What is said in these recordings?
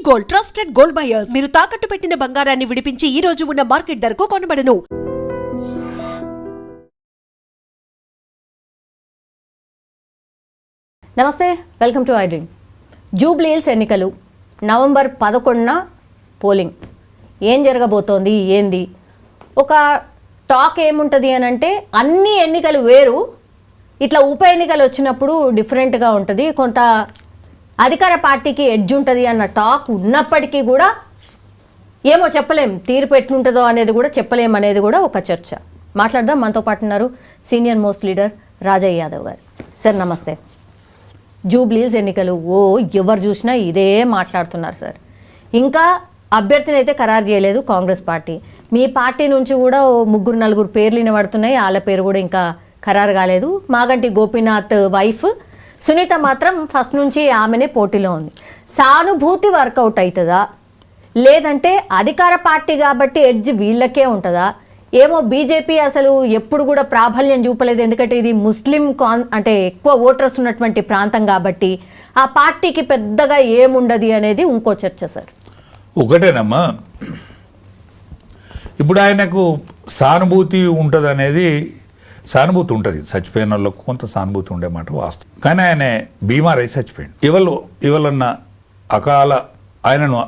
Gold trusted gold buyers మీరు తాకట్టు పెట్టిన బంగారాన్ని విడిపించి ఈ రోజు ఉన్న మార్కెట్ ధరకు కొనబడను. నమస్తే, welcome to I dream. Jubilee hills ఎన్నికలు నవంబర్ 11న పోలింగ్. ఏం జరగబోతోంది, ఏంది ఒక టాక్ ఏముంటుంది అని అంటే, అన్ని ఎన్నికలు వేరు, ఇట్లా ఉప ఎన్నికలు వచ్చినప్పుడు డిఫరెంట్గా ఉంటుంది, కొంత అధికార పార్టీకి ఎడ్జ్ ఉంటుంది అన్న టాక్ ఉన్నప్పటికీ కూడా ఏమో చెప్పలేం, తీర్పు ఎట్లుంటుందో అనేది కూడా చెప్పలేం అనేది కూడా ఒక చర్చ. మాట్లాడదాం. మనతో పాటు ఉన్నారు senior most leader Rajaiah Yadav గారు. సార్ నమస్తే. జూబ్లీస్ ఎన్నికలు ఎవరు చూసినా ఇదే మాట్లాడుతున్నారు సార్. ఇంకా అభ్యర్థిని అయితే ఖరారు చేయలేదు కాంగ్రెస్ పార్టీ. మీ పార్టీ నుంచి కూడా 3-4 పేర్లు వినబడుతున్నాయి, వాళ్ళ పేరు కూడా ఇంకా ఖరారు కాలేదు. మాగంటి గోపీనాథ్ వైఫ్ సునీత మాత్రం ఫస్ట్ నుంచి ఆమెనే పోటీలో ఉంది. సానుభూతి వర్కౌట్ అవుతుందా, లేదంటే అధికార పార్టీ కాబట్టి ఎడ్జ్ వీళ్ళకే ఉంటుందా? ఏమో బీజేపీ అసలు ఎప్పుడు కూడా ప్రాబల్యం చూపలేదు, ఎందుకంటే ఇది ముస్లిం అంటే ఎక్కువ ఓటర్స్ ఉన్నటువంటి ప్రాంతం కాబట్టి ఆ పార్టీకి పెద్దగా ఏముండదు అనేది ఇంకో చర్చ సార్. ఒకటేనమ్మా, ఇప్పుడు ఆయనకు సానుభూతి ఉంటుంది అనేది, సానుభూతి ఉంటుంది, చచ్చిపోయిన వాళ్ళకు కొంత సానుభూతి ఉండే మాట వాస్తవం. కానీ ఆయన బీమార్ అయి చచ్చిపోయింది. ఇవలన్న ఆయనను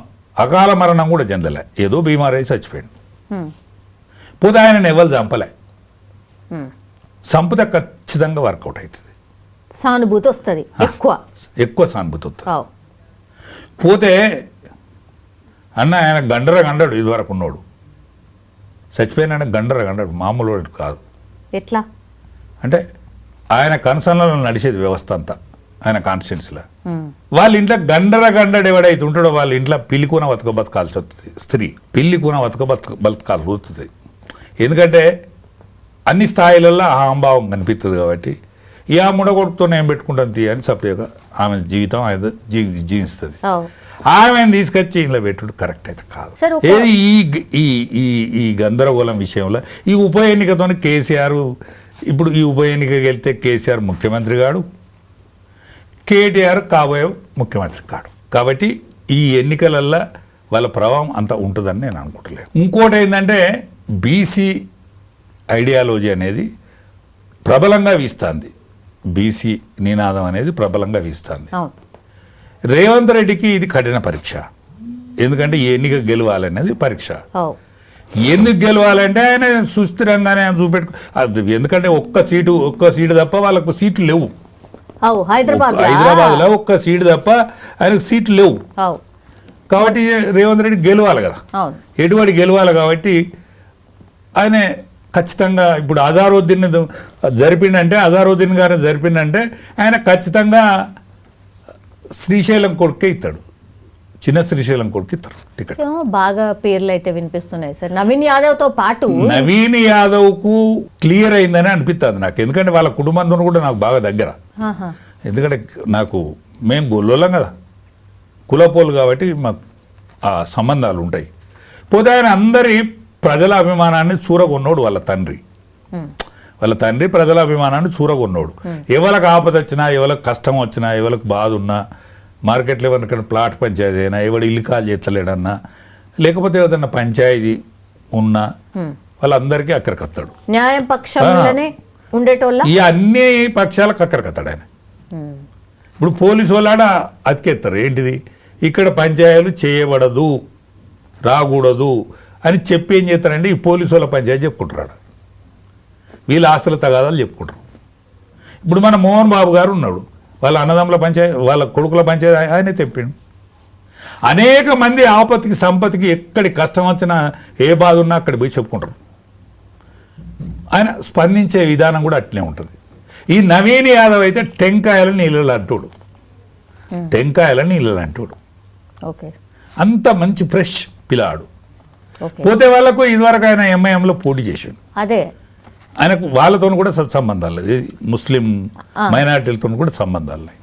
అకాల మరణం కూడా చెందలే, ఏదో బీమార్ అయి చచ్చిపోయింది. పోతే ఆయనను ఎవరు చంపలే, చంపితే ఖచ్చితంగా వర్కౌట్ అవుతుంది, సానుభూతి వస్తుంది, ఎక్కువ సానుభూతి వస్తుంది. పోతే ఆయన గండడు, ఇదివరకు ఉన్నోడు, చచ్చిపోయిన గండడు, మామూలు వాడు కాదు. ఎట్లా అంటే ఆయన కన్సర్న్లో నడిచేది వ్యవస్థ అంతా, ఆయన కాన్స్టిట్యున్సీలో. వాళ్ళ ఇంట్లో గండడు ఎవడైతే ఉంటాడో వాళ్ళ ఇంట్లో పిల్లి కూన బతకాల్సి వస్తుంది. స్త్రీ పిల్లి కూన బతకాల్సి వస్తుంది. ఎందుకంటే అన్ని స్థాయిలలో అహంభావం కనిపిస్తుంది కాబట్టి, ఈ ఆ ముడగొడుతో నేను పెట్టుకుంటాను తీ అని సపరేట్గా ఆమె జీవితం జీవిస్తుంది. ఆమెను తీసుకొచ్చి ఇంట్లో పెట్టుడు కరెక్ట్ అయితే కాదు. ఏది ఈ గందరగోళం విషయంలో ఈ ఉప ఎన్నికతో కేసీఆర్, ఇప్పుడు ఈ ఉప ఎన్నికకి వెళ్తే కేసీఆర్ ముఖ్యమంత్రి కాడు, కేటీఆర్ కాబోయే ముఖ్యమంత్రి కాడు. కాబట్టి ఈ ఎన్నికలల్లో వాళ్ళ ప్రభావం అంత ఉంటుందని నేను అనుకుంటలేను. ఇంకోటి ఏంటంటే, బీసీ ఐడియాలజీ అనేది ప్రబలంగా వీస్తుంది, బీసీ నినాదం అనేది ప్రబలంగా వీస్తుంది. రేవంత్ రెడ్డికి ఇది కఠిన పరీక్ష. ఎందుకంటే ఈ ఎన్నిక గెలవాలనేది పరీక్ష. ఎందుకు గెలవాలంటే ఆయన సుస్థిరంగానే ఆయన ఎందుకంటే ఒక్క సీటు తప్ప వాళ్ళకు సీట్లు లేవు. హైదరాబాద్లో ఒక్క సీటు తప్ప ఆయనకు సీట్లు లేవు. కాబట్టి రేవంత్ రెడ్డి గెలవాలి కదా, ఎటువంటి గెలవాలి. కాబట్టి ఆయన ఖచ్చితంగా ఇప్పుడు అజారుద్దీన్ గారిని జరిపిండంటే ఆయన ఖచ్చితంగా శ్రీశైలం కొడుకే ఇస్తాడు, చిన్న శ్రీశైలం కొడుకు ఇస్తారు టికెట్. బాగా పేర్లు అయితే వినిపిస్తున్నాయి సార్. నవీన్ యాదవ్తో పాటు నవీన్ యాదవ్కు క్లియర్ అయిందని అనిపిస్తుంది నాకు, ఎందుకంటే వాళ్ళ కుటుంబంతో కూడా నాకు బాగా దగ్గర. ఎందుకంటే మేము గొల్లోళ్ళం కదా, కులపోలు, కాబట్టి మాకు ఆ సంబంధాలు ఉంటాయి. పోతే ఆయన అందరి ప్రజల అభిమానాన్ని చూరగొన్నోడు వాళ్ళ తండ్రి ప్రజల అభిమానాన్ని చూరగొన్నోడు. ఎవరికి ఆపద వచ్చినా, ఎవరికి కష్టం వచ్చినా, ఎవరికి బాధ ఉన్నా, మార్కెట్లో ఎవరికైనా ప్లాట్ పంచాయతీ అయినా, ఎవడు ఇల్లు కాల్ చేస్తలేడన్నా, లేకపోతే ఏదన్నా పంచాయతీ ఉన్నా వాళ్ళందరికీ అక్కడికి వస్తాడు. న్యాయం పక్షంలోనే ఉండేటోళ్ళ ఈ అన్ని పక్షాలకు అక్కడికి వస్తాడు ఆయన. ఇప్పుడు పోలీసు వాళ్ళ అతికెత్తారు, ఏంటిది ఇక్కడ పంచాయతీలు చేయబడదు, రాకూడదు అని చెప్పి ఏం చేస్తారంటే ఈ పోలీసు వాళ్ళ పంచాయతీ చెప్పుకుంటారు, వీళ్ళ ఆస్తుల తగాదాలు చెప్పుకుంటారు. ఇప్పుడు మన మోహన్ బాబు గారు ఉన్నాడు, వాళ్ళ అన్నదమ్ముల పంచాయతీ, వాళ్ళ కొడుకుల పంచాయతీ ఆయనే తెంపిండు. అనేక మంది ఆపత్తికి సంపత్తికి ఎక్కడి కష్టం వచ్చినా, ఏ బాధ ఉన్నా అక్కడ పోయి చెప్పుకుంటారు. ఆయన స్పందించే విధానం కూడా అట్లే ఉంటుంది. ఈ నవీన్ యాదవ్ అయితే టెంకాయల నీళ్ళ అంటాడు, అంత మంచి ఫ్రెష్ పిల్లాడు. పోతే వాళ్ళకు ఇదివరకు ఆయన ఎంఐఎంలో పోటీ చేశాడు, ఆయనకు వాళ్ళతో కూడా సత్సంబంధాలు లేదు, ముస్లిం మైనారిటీలతో కూడా సంబంధాలు లేవు.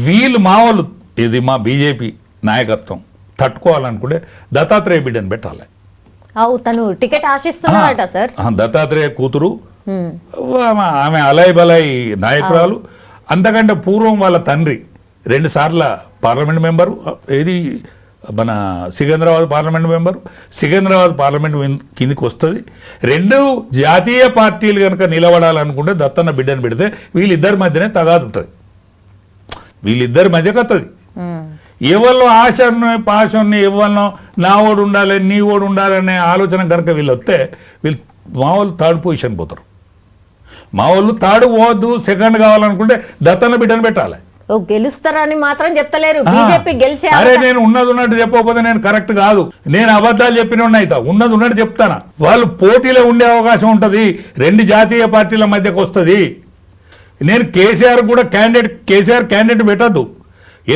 వీళ్ళు మా వాళ్ళు, ఇది మా బీజేపీ నాయకత్వం తట్టుకోవాలనుకుంటే దత్తాత్రేయ బిడ్డను పెట్టాలి. దత్తాత్రేయ కూతురు, ఆమె అలై బలై నాయకురాలు. అంతకంటే పూర్వం వాళ్ళ తండ్రి 2 సార్ల పార్లమెంట్ మెంబరు, ఏది మన Secunderabad parliament member, Secunderabad parliament కిందికి వస్తుంది. 2 జాతీయ పార్టీలు కనుక నిలబడాలనుకుంటే దత్తన్న బిడ్డను పెడితే వీళ్ళిద్దరి మధ్యనే తగాదు ఉంటుంది, వీళ్ళిద్దరి మధ్య కత్తది. ఎవరిలో ఆశను పాశన్ని ఎవరినో నా ఓడు ఉండాలి నీ ఓడు ఉండాలనే ఆలోచన కనుక వీళ్ళు వస్తే వీళ్ళు మా వాళ్ళు 3rd పొజిషన్ పోతారు. మా వాళ్ళు 3rd పోవద్దు, 2nd కావాలనుకుంటే దత్తన్న బిడ్డను పెట్టాలి. గెలుస్తారని మాత్రం చెప్తలేరు, బీజేపీ గెలిచే అరే నేను ఉన్నట్టు చెప్పకపోతే నేను కరెక్ట్ కాదు, నేను అబద్ధాలు చెప్పిన అవుతా, ఉన్నట్టు చెప్తానా. వాళ్ళు పోటీలో ఉండే అవకాశం ఉంటుంది, 2 జాతీయ పార్టీల మధ్యకు వస్తుంది. నేను కేసీఆర్ కూడా కేసీఆర్ క్యాండిడేట్ పెట్టద్దు.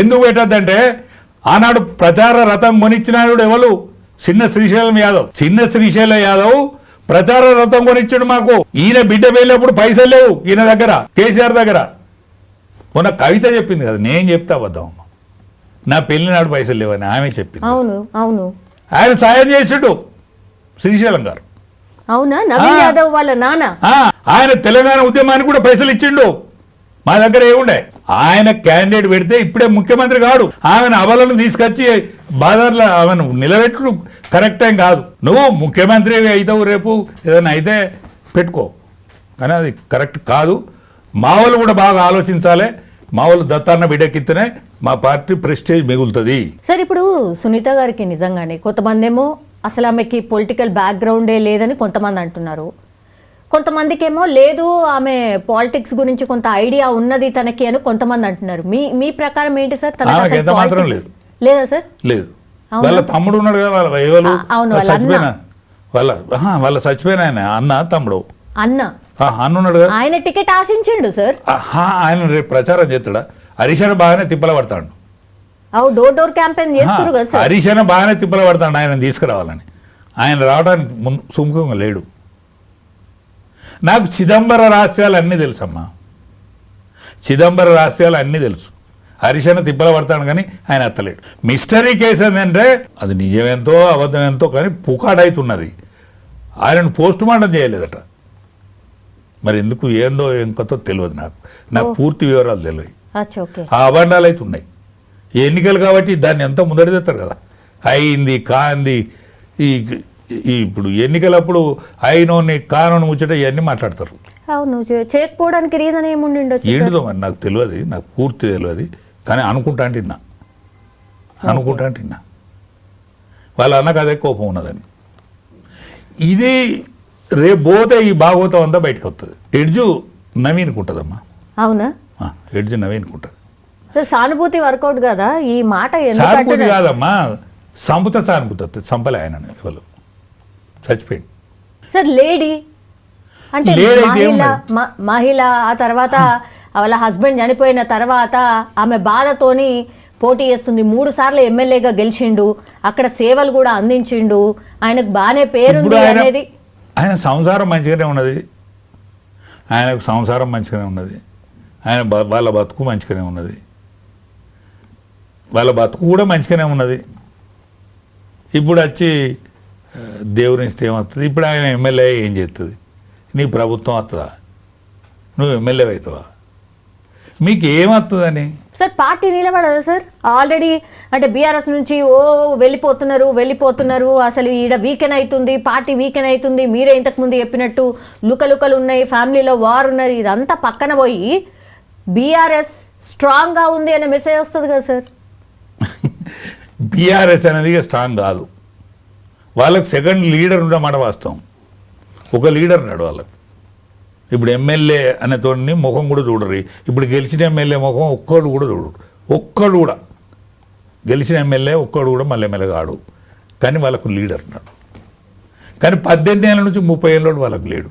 ఎందుకు పెట్టద్దు అంటే ఆనాడు ప్రచార రథం కొనిచ్చినాడు ఎవరు? చిన్న శ్రీశైలం యాదవ్ ప్రచార రథం కొనిచ్చాడు మాకు. ఈయన బిడ్డ వెళ్ళినప్పుడు పైసలు లేవు ఈయన దగ్గర, కేసీఆర్ దగ్గర. మొన్న కవిత చెప్పింది కదా, నేను చెప్తా అబద్ధం, నా పెళ్లి నాడు పైసలు లేవని ఆమె చెప్పింది. అవును అవును, ఆయన సాయం చేసిండు శ్రీశైలం గారు. అవునా? నవీన్ యాదవ్ వాళ్ళ నాన్న ఆయన తెలంగాణ ఉద్యమానికి కూడా పైసలు ఇచ్చిండు, మా దగ్గర ఏముండే. ఆయన క్యాండిడేట్ పెడితే ఇప్పుడే ముఖ్యమంత్రి కాడు, ఆమెను అబలను తీసుకొచ్చి బాధార్లో ఆమెను నిలబెట్టు కరెక్ట్ ఏం కాదు. నువ్వు ముఖ్యమంత్రి అవుతావు, రేపు ఏదైనా అయితే పెట్టుకో, కానీ అది కరెక్ట్ కాదు. మా వాళ్ళు కూడా బాగా ఆలోచించాలి. మా వాళ్ళు దత్తన్న బిడ్డకిత్తనే మా పార్టీ ప్రెస్టేజ్ మిగులుతుంది. సార్ ఇప్పుడు సునీత గారికి నిజంగానే కొంతమంది ఏమో అసలు ఆమెకి పొలిటికల్ బ్యాక్గ్రౌండే లేదని కొంతమంది అంటున్నారు, కొంతమందికి ఏమో లేదు ఆమె పాలిటిక్స్ గురించి కొంత ఐడియా ఉన్నది తనకి అని కొంతమంది అంటున్నారు. మీ ప్రకారం ఏంటి సార్? ఆమెకి ఎంత మాత్రం లేదు. లేదా సార్? లేదు. వాళ్ళ తమ్ముడు ఉన్నాడు కదా, చచ్చిపోయిన వాళ్ళ చచ్చిపోయిన ఆయన అన్న తమ్ముడు అన్నున్నాడు కదా, ఆయన టికెట్ ఆశించండు సార్. ఆయన రేపు ప్రచారం చేస్తాడా? హరీష్ బాగానే తిప్పల పడతాడు, డోర్ డోర్ క్యాంపెయిన్ చేస్తారు కదా సార్. హరీష్ బాగానే తిప్పల పడతాడు ఆయన తీసుకురావాలని. ఆయన రావడానికి సుముఖంగా లేడు. నాకు చిదంబర రహస్యాలు అన్నీ తెలుసమ్మా, చిదంబర రహస్యాలు అన్నీ తెలుసు. హరీష్ తిప్పల పడతాడు కానీ ఆయన ఎత్తలేడు. మిస్టరీ కేసు ఏంటంటే అది నిజమేంతో అబద్ధమేంతో కానీ పుకాడైతున్నది. ఆయనను పోస్ట్ మార్టం చేయలేదట. మరి ఎందుకు ఏందో ఇంకొతో తెలియదు, నాకు పూర్తి వివరాలు తెలియదు. ఆ అభండాలు అయితే ఉన్నాయి. ఎన్నికలు కాబట్టి దాన్ని ఎంతో ముందడిതെత్తారు కదా, అయింది కాంది. ఇప్పుడు ఎన్నికలప్పుడు అయినోని కానోని ముచ్చట ఇవన్నీ మాట్లాడతారు. అవును, చేయకపోవడానికి రీజన్ ఏముండొచ్చు ఏంటిదో మరి నాకు తెలియదు, నాకు పూర్తి తెలియదు. కానీ అనుకుంటా అంటే వాళ్ళ అన్నకు అదే కోపం ఉన్నదని. ఇది రేపు పోతే ఈ భాగవతం అంతా బయటకు వస్తుంది. ఎడ్జు నవీన్కి ఉంటుందమ్మా. అవునా? ఎడ్జు నవీన్కి ఉంటుంది. సానుభూతి వర్కౌట్ కదా ఈ మాట. సానుభూతి కాదమ్మా, సానుభూతి చంపలే ఆయన ఎవరు చచ్చిపోయింది సార్. లేడీ అంటే మహిళ, ఆ తర్వాత వాళ్ళ హస్బెండ్ చనిపోయిన తర్వాత ఆమె బాధతోని పోటీ చేస్తుంది. 3 సార్లు ఎమ్మెల్యేగా గెలిచిండు, అక్కడ సేవలు కూడా అందించిండు, ఆయనకు బాగానే పేరుంది అనేది. ఆయన సంసారం మంచిగానే ఉన్నది, ఆయనకు సంసారం మంచిగానే ఉన్నది, వాళ్ళ బతుకు మంచిగానే ఉన్నది, వాళ్ళ బతుకు కూడా మంచిగానే ఉన్నది. ఇప్పుడు వచ్చి దేవుని ఇస్తే ఏమవుతుంది? ఇప్పుడు ఆయన ఎమ్మెల్యే ఏం చేస్తుంది? నీ ప్రభుత్వం వస్తుందా? నువ్వు ఎమ్మెల్యే అవుతావా? మీకు ఏమవుతుందని సార్ పార్టీ నిలబడదు సార్. ఆల్రెడీ అంటే బీఆర్ఎస్ నుంచి వెళ్ళిపోతున్నారు, అసలు ఈడ వీకెన్ అవుతుంది, పార్టీ వీకెన్ అవుతుంది. మీరే ఇంతకుముందు చెప్పినట్టు లుకలుకలు ఉన్నాయి, ఫ్యామిలీలో వార్ ఉన్నది, ఇదంతా పక్కన పోయి బీఆర్ఎస్ స్ట్రాంగ్గా ఉంది అనే మెసేజ్ వస్తుంది కదా సార్. బీఆర్ఎస్ అనేది స్ట్రాంగ్ కాదు, వాళ్ళకు 2nd లీడర్ ఉండమాట వాస్తవం. ఒక లీడర్ ఉన్నాడు వాళ్ళకు. ఇప్పుడు ఎమ్మెల్యే అనే తోడిని ముఖం కూడా చూడరు. ఇప్పుడు గెలిచిన ఎమ్మెల్యే ముఖం ఒక్కడు కూడా చూడరు, గెలిచిన ఎమ్మెల్యే ఒక్కడు కూడా మళ్ళీ ఎమ్మెల్యే కాడు. కానీ వాళ్ళకు లీడర్ ఉన్నాడు. కానీ 18 ఏళ్ళ నుంచి 30 ఏళ్ళోడు వాళ్ళకు లేడు.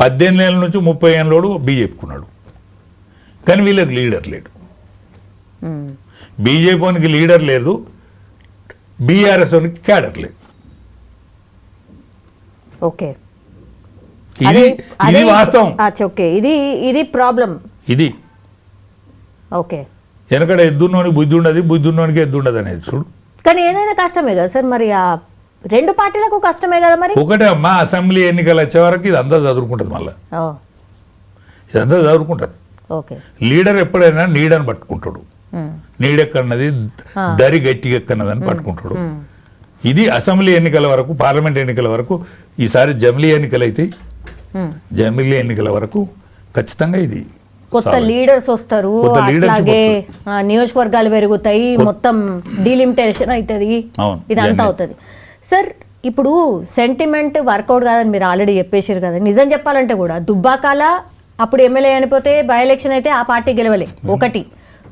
18 ఏళ్ళ నుంచి 30 ఏళ్ళోడు బీజేపీకున్నాడు, కానీ వీళ్ళకి లీడర్ లేడు. బీజేపీకి లీడర్ లేదు, బీఆర్ఎస్కి క్యాడర్ లేదు. ఓకే, ఇది వాస్తవం. ఇది ప్రాబ్లం. ఇది ఓకే, వెనకడ ఎద్దున్నోని బుద్ధి ఉండదు, బుద్ధి ఉన్నోనికి ఎద్దు ఉండదు అనేది చూడు. కానీ ఏదైనా కష్టమే కదా సార్. మరి ఆ 2 పార్టీలకు కష్టమే కదా. మరి ఒకటే అమ్మా, అసెంబ్లీ ఎన్నికలు వచ్చే వరకు ఇదంతా చదువుకుంటుంది, మళ్ళీ ఇదంతా చదువుకుంటుంది. ఓకే. లీడర్ ఎప్పుడైనా నీడని పట్టుకుంటాడు, నీడెక్కన్నది దరి గట్టిగెక్కన్నది అని పట్టుకుంటాడు. ఇది అసెంబ్లీ ఎన్నికల వరకు, పార్లమెంట్ ఎన్నికల వరకు, ఈసారి జమిలీ ఎన్నికలు అయితే జమిలీ ఎన్నికల వరకు ఖచ్చితంగా ఇది కొత్త లీడర్స్ వస్తారు, కొత్త leadership అలాగే నియోజకవర్గాలు పెరుగుతాయి, మొత్తం డీలిమిటేషన్ అవుతుంది, అవును, ఇదంతా ఇవన్నీ. అవుతుంది. సార్ ఇప్పుడు సెంటిమెంట్ వర్కౌట్ కాదని మీరు ఆల్రెడీ చెప్పేసారు కదా. నిజం చెప్పాలంటే కూడా దుబ్బాకాల అప్పుడు ఎమ్మెల్యే అనిపోతే బై ఎలక్షన్ అయితే ఆ పార్టీ గెలవలే ఒకటి,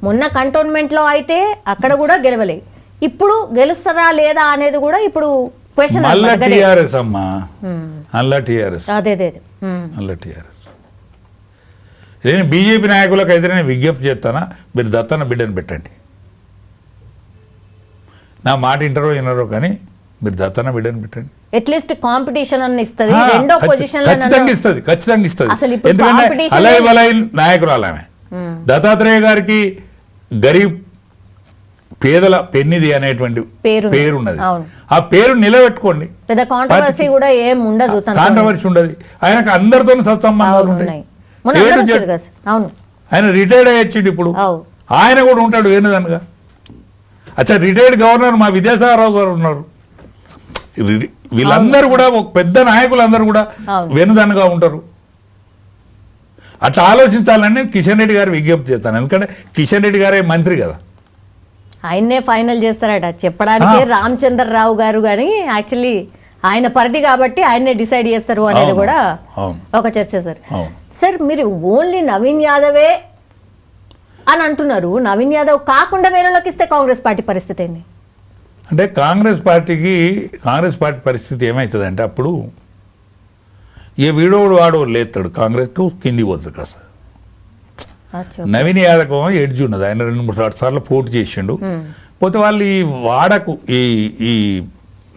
మొన్న కంటోన్మెంట్లో అయితే అక్కడ కూడా గెలవలే. ఇప్పుడు గెలుస్తారా లేదా అనేది కూడా ఇప్పుడు క్వశ్చన్. మళ్ళా టీఆర్ఎస్ అమ్మా, అల్లా టీఆర్ఎస్, అదే అదే అల్లా టీఆర్ఎస్. నేను బీజేపీ నాయకులకు అయితే నేను విజ్ఞప్తి చేస్తానా, మీరు దత్తన్న బిడ్డను పెట్టండి. నా మాట ఇంటరో వినరో కానీ మీరు దత్తన్న బిడ్డను పెట్టండి. అట్లీస్ట్ కాంపిటీషన్ అన్న ఇస్తుంది, రెండో పొజిషన్ ఖచ్చితంగా ఇస్తుంది, ఖచ్చితంగా ఇస్తుంది. అసలు ఇప్పుడు ఎందుకంటే competition అలై వలై నాయకురాలు ఆమె. దత్తాత్రేయ గారికి గరీబ్ పేదల పెన్నిది అనేటువంటి పేరు ఉన్నది. ఆ పేరు నిలబెట్టుకోండి. పెద్ద కాంట్రవర్సీ కూడా ఏం ఉండదు, కాంట్రవర్సీ ఉండదు. ఆయనకు అందరితో సత్సంబంధాలు ఉంటాయి. అవును, ఆయన రిటైర్డ్ అయ్యొచ్చిండు, ఇప్పుడు ఆయన కూడా ఉంటాడు వేణుదనుగా. అచ్చా, రిటైర్డ్ గవర్నర్ మా విద్యాసాగరరావు గారు ఉన్నారు. వీళ్ళందరూ కూడా ఒక పెద్ద నాయకులందరూ కూడా వెనుదన్నుగా ఉంటారు. అట్లా ఆలోచించాలని కిషన్ రెడ్డి గారు విజ్ఞప్తి చేస్తాను. ఎందుకంటే కిషన్ రెడ్డి గారే మంత్రి కదా, ఆయన్నే ఫైనల్ చేస్తారట చెప్పడానికి రామచంద్రరావు గారు. కానీ యాక్చువల్లీ ఆయన పరిధి కాబట్టి ఆయన్నే డిసైడ్ చేస్తారు అనేది కూడా ఒక చర్చ. సార్ సార్ మీరు ఓన్లీ నవీన్ యాదవే అని అంటున్నారు. నవీన్ యాదవ్ కాకుండా వేరేలోకి ఇస్తే కాంగ్రెస్ పార్టీ పరిస్థితి ఏంటి? అంటే కాంగ్రెస్ పార్టీ పరిస్థితి ఏమవుతుందంటే, అప్పుడు ఏ వీడోడు వాడు లేస్తాడు, కాంగ్రెస్కు కింది పోతుంది కాస్త. నవీన్ యాదవ్ ఎడ్జ్ ఉన్నది, ఆయన 2-3 సార్లు పోటీ చేసిండు. పోతే వాళ్ళు ఈ వాడకు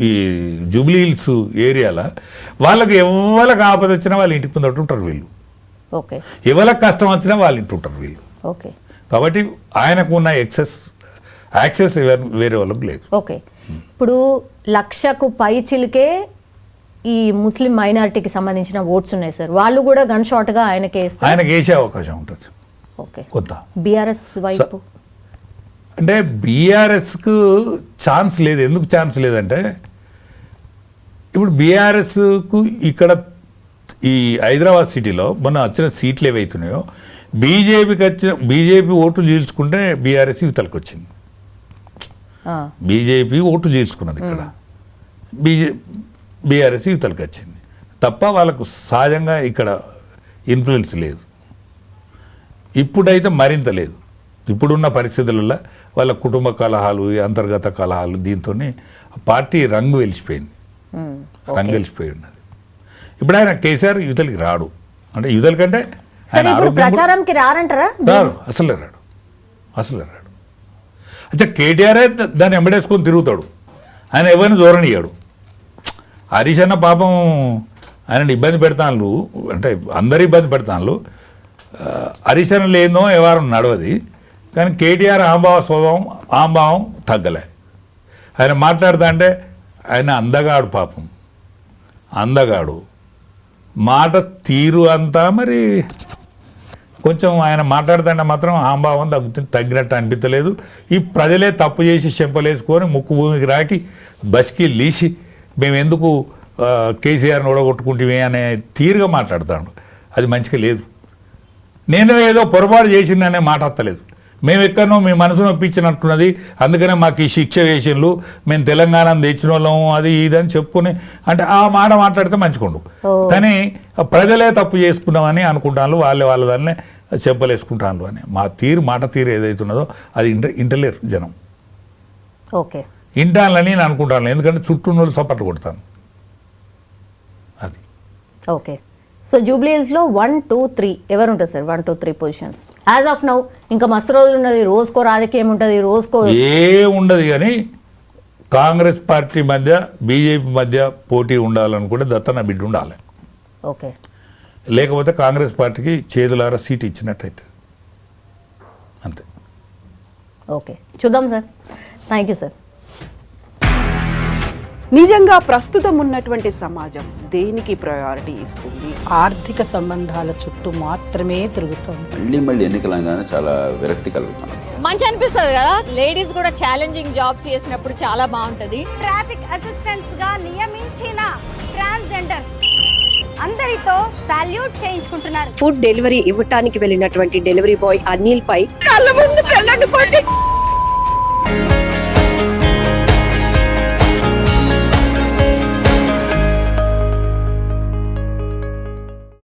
ఈ జూబ్లీ హిల్స్ ఏరియాలో వాళ్ళకు ఎవరికి ఆపద వచ్చినా వాళ్ళ ఇంటికి ముందట ఉంటారు వీళ్ళు, ఎవరికి కష్టం వచ్చినా వాళ్ళ ఇంటి ఉంటారు వీళ్ళు. కాబట్టి ఆయనకు ఉన్న యాక్సెస్ వేరే వాళ్ళకి లేదు. ఓకే, ఇప్పుడు 1,00,000కు పై చిలికే ఈ ముస్లిం మైనారిటీకి సంబంధించిన ఓట్స్ ఉన్నాయి సార్. వాళ్ళు కూడా గన్ షాట్గా ఆయనకి వేసే అవకాశం ఉంటుంది. ఓకే, కొంత బీఆర్ఎస్ వైపు అంటే బీఆర్ఎస్కు ఛాన్స్ లేదు. ఎందుకు ఛాన్స్ లేదంటే, ఇప్పుడు బీఆర్ఎస్కు ఇక్కడ ఈ హైదరాబాద్ సిటీలో మొన్న వచ్చిన సీట్లు ఏవైతున్నాయో బీజేపీ ఓట్లు చీల్చుకుంటే బీఆర్ఎస్ యువతలకు వచ్చింది. బీజేపీ ఓట్లు చీల్చుకున్నది ఇక్కడ, బీఆర్ఎస్ యువతలకు వచ్చింది తప్ప వాళ్ళకు సహజంగా ఇక్కడ ఇన్ఫ్లుయెన్స్ లేదు. ఇప్పుడైతే మరింత లేదు. ఇప్పుడున్న పరిస్థితులలో వాళ్ళ కుటుంబ కలహాలు, అంతర్గత కలహాలు, దీంతో పార్టీ రంగు వెలిసిపోయింది, రంగు వెలిసిపోయి ఉన్నది. ఇప్పుడు ఆయన కేసీఆర్ యువతలకి రాడు, అంటే యువతల కంటే ఆయన ప్రచారంకి రారంటారా? రాడు, అసలే రాడు. అచ్చా, కేటీఆరే దాన్ని ఎంబడేసుకొని తిరుగుతాడు, ఆయన ఎవరిని దూరనియ్యాడు. హరీష్ అన్న పాపం ఆయన ఇబ్బంది పెడతాను, అంటే అందరు ఇబ్బంది పెడతాను. హరీష్ అన్న లేదో ఎవరు నడవది, కానీ కేటీఆర్ ఆంభావం తగ్గలే. ఆయన మాట్లాడుతా అంటే ఆయన అందగాడు, పాపం అందగాడు, మాట తీరు అంతా మరి కొంచెం ఆయన మాట్లాడుతుంటే మాత్రం ఆంభావం తగ్గినట్టు అనిపించలేదు. ఈ ప్రజలే తప్పు చేసి చెంపలేసుకొని ముక్కు భూమికి రాకి బస్కి లీసి మేము ఎందుకు కేసీఆర్ని ఓడగొట్టుకుంటే అనే తీరుగా మాట్లాడతాడు. అది మంచిగా లేదు. నేను ఏదో పొరపాటు చేసిందనే మాట అత్తలేదు. మేము ఎక్కడనో మీ మనసు నొప్పించినట్టున్నది, అందుకనే మాకు ఈ శిక్ష వేసిన్లు, మేము తెలంగాణను తెచ్చిన వాళ్ళము, అది ఇది అని చెప్పుకుని అంటే ఆ మాట మాట్లాడితే మంచిగుండు. కానీ ప్రజలే తప్పు చేసుకున్నామని అనుకుంటాను, వాళ్ళ దాన్నే చెంపలేసుకుంటాను అని మాట తీరు ఏదైతున్నదో అది ఇంటలేరు జనం. ఓకే, ఇంటాలని నేను అనుకుంటాను, ఎందుకంటే చుట్టూ వాళ్ళు సపోర్ట్ కొడతాను. అది ఓకే. సో జూబ్లీహిల్స్లో 1, 2, 3 ఎవరు ఉంటారు sir? 1, 2, 3 positions as of now. ఇంకా మస్తు రోజులు ఉన్నది, రోజుకో రాజకీయం ఉంటుంది, రోజుకో ఉండదు. కానీ కాంగ్రెస్ పార్టీ మధ్య బీజేపీ మధ్య పోటీ ఉండాలనుకుంటే దత్తన్న బిడ్డ ఉండాలి. ఓకే, లేకపోతే కాంగ్రెస్ పార్టీకి చేతులారా సీట్ ఇచ్చినట్టయితే అంతే. ఓకే, చూద్దాం సార్. Thank you sir. నిజంగా ప్రస్తుతం ఉన్నటువంటి సమాజం దేనికి ప్రయారిటీ ఇస్తుంది? ఆర్థిక సంబంధాల చుట్టూ మాత్రమే తిరుగుతోంది. మళ్ళీ ఎన్నికలంగానే చాలా విరక్తి కలుగుతున్నాం. మంచి అనిపిస్తుంది కదా, లేడీస్ కూడా ఛాలెంజింగ్ జాబ్స్ చేసినప్పుడు చాలా బాగుంటది. ట్రాఫిక్ అసిస్టెంట్స్ గా నియమించిన ట్రాన్స్జెండర్స్ అందరితో సాల్యూట్ చేయించుకుంటున్నారు. ఫుడ్ డెలివరీ ఇవ్వటానికి వెళ్ళినటువంటి డెలివరీ బాయ్ అనిల్ పై కళ్ళ ముందు